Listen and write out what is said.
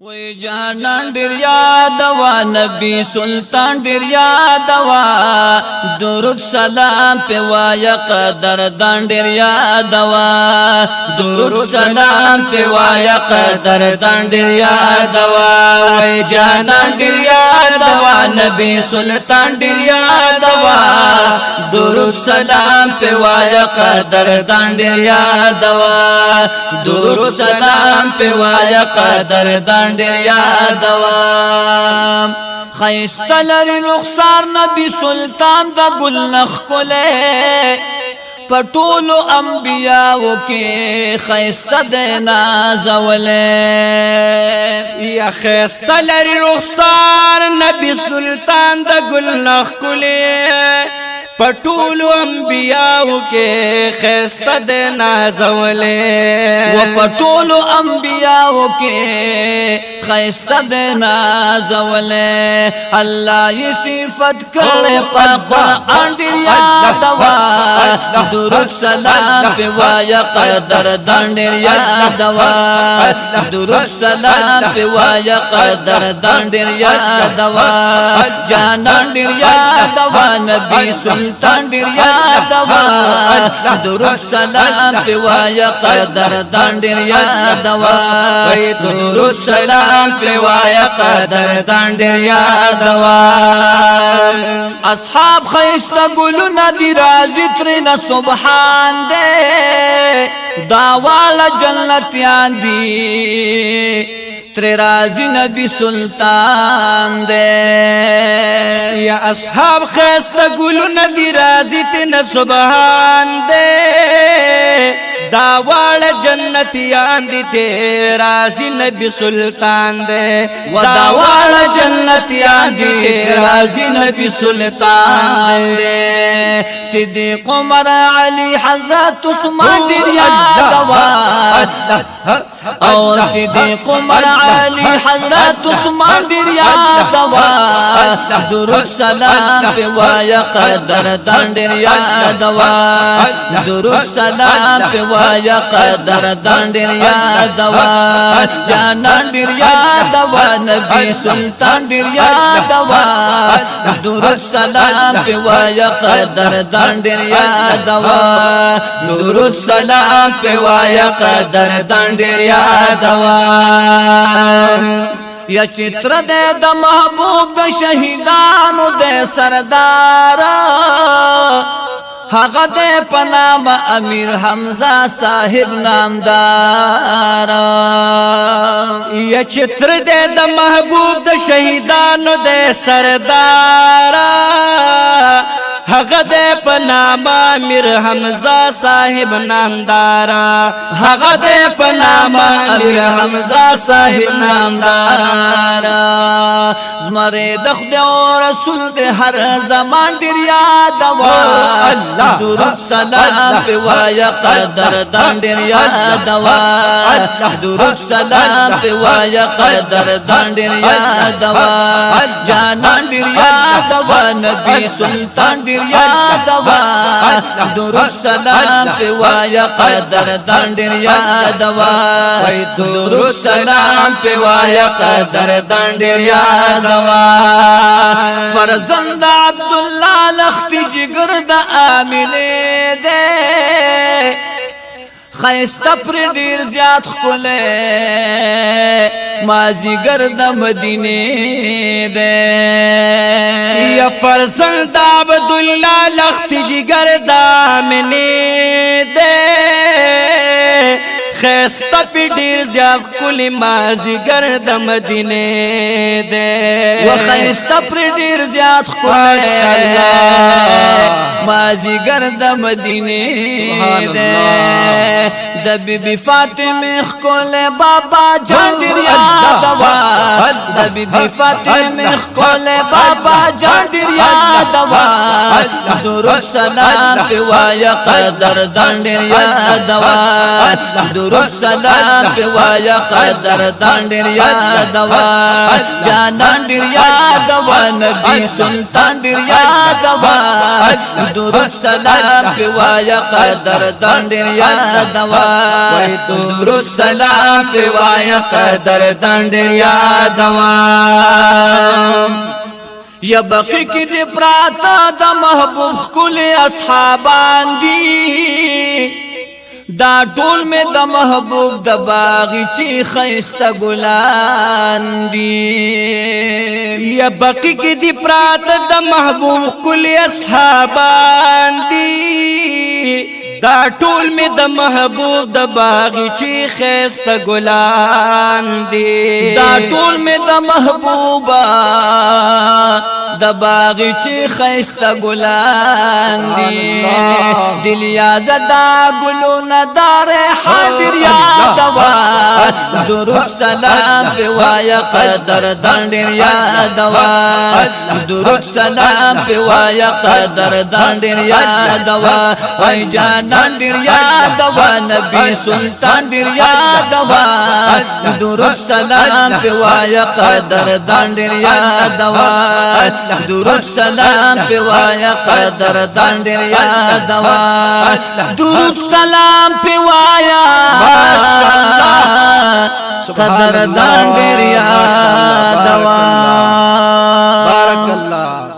وی جانان ډیر یاد وا نبی سلطان ډیر یاد وا درود سلام په وایا قدردان ډیر یاد وا درود سلام په وایا قدردان ډیر یاد وا وی جانان ډیر یاد وا نبی سلطان ډیر یاد وا درود سلام په وایا قدردان ډیر یاد وا درود سلام په وایا قدردان ډیر یاد وا خیسته لري رخسار نبی سلطان د ګل نخ کوله پټولو انبیاءو کې خیسته د نازوله یا خیسته لري رخسار نبی سلطان د ګل نخ کوله پټولو انبیاءو کې خیسته د نازوله و پټولو انبیاءو کې خیسته د نازوله الله یې صفت کړه په قرآن ډیر یاد وا درود سلام په وایا قدردان ډیر یاد وا درود سلام په وایا قدردان ډیر یاد وا جانان ډیر یاد وا نبی سلطان ډیر یاد وا درود سلام په وایا قدردان ډیر یاد وا درود سلام په وایا قدردان ډیر یاد وا اصحاب خیسته ګلونه دی راځي ترنه سبحان دې داواله جنتیان دی تر راضی نبی سلطان دے یا اصحاب خیسته گلونه دی راضی تن سبحان دے داوال جنتیان دی تے راضی نبی سلطان دے و داوال جنتیان دی تے راضی نبی سلطان دے صدیق عمر علی حضرت عثمان دیر یاد وا اور صدیق عمر علی حضرت عثمان دیر یاد وا درود سلام په وایا قدردان ډیر یاد وا درود سلام په وایا قدردان ډیر یاد وا جانان ډیر یاد وا نبی سلطان ډیر یاد وا درود سلام په وایا قدردان ډیر یاد وا درود سلام په وایا قدردان ډیر یاد وا یا چتر دے دا محبوب دا شہیدانو دے سردار حق دے پنام امیر حمزہ صاحب نامدار یا چتر دے دا محبوب دا شہیدانو دے سردار حق دے پنام امیر حمزہ صاحب نامدارا حق دے پنام امیر حمزہ صاحب نامدارا زمرے دخ دے و رسول دے ہر زمان دیر یاد وا درود سلام پہ وایا قدردان دیر یاد وا درود سلام پہ وایا قدردان دیر یاد وا جانان دیر یاد وا نبی سلطان دیر یاد وا درود سلام په وایا قدردان ډیر یاد وا درود سلام په وایا قدردان ډیر یاد وا فرزند عبد الله لختی جگر د امینه ده خیسته پر ډیر زیات خله مازیګر د مدینه ده یا فرزند عبد الله لخت جگر دامنه ده خیسته پی ډیر زیات کلی مازیګر د مدینه ده و خیسته پر ډیر زیات کلی مازیګر د مدینه ده د بیبي فاطمه خپل بابا جان ډیر یاد وا د بیبي فاطمه خپل بابا جان ډیر یاد وا درود سلام په وایا قدردان ډیر یاد وا درود سلام په وایا قدردان ډیر یاد وا جانان ډیر یاد وا نبی سلطان ډیر یاد وا درود سلام پی وایا قدر دان ډیر یادوا درود سلام پی وایا قدر دان ډیر یادوا یا بقی کی دی پراتا دا محبوب کل اصحابان دی دا ټول میں دا محبوب دا باغی چی خیستا گلان دی یا بقی کی دی پراتا دا محبوب کل اصحابان دی دا ټول می د محبوب د باغچې خسته ګلان دي دا ټول می د محبوبا د باغچې خسته ګلان دي دل یا زدا ګلونه دار حاضر یاد وا درود سلام په وایا قدر دان یاد وا درود سلام په وایا قدر دان یاد وا ای جان دیر یاد وا نبی سلطان دیر یاد وا درود سلام پی وایا قدر دان دیر یاد وا درود سلام پی وایا قدر دان دیر یاد وا درود سلام پی وایا قدر دان دیر یاد وا بارک اللہ.